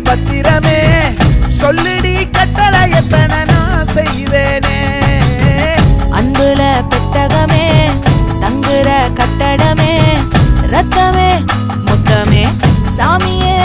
பத்திரமே சொல்லிடி கட்டளை எத்தனை நான் செய்வேனே அன்புல பெட்டகமே தங்குற கட்டடமே ரத்தமே முத்தமே சாமியே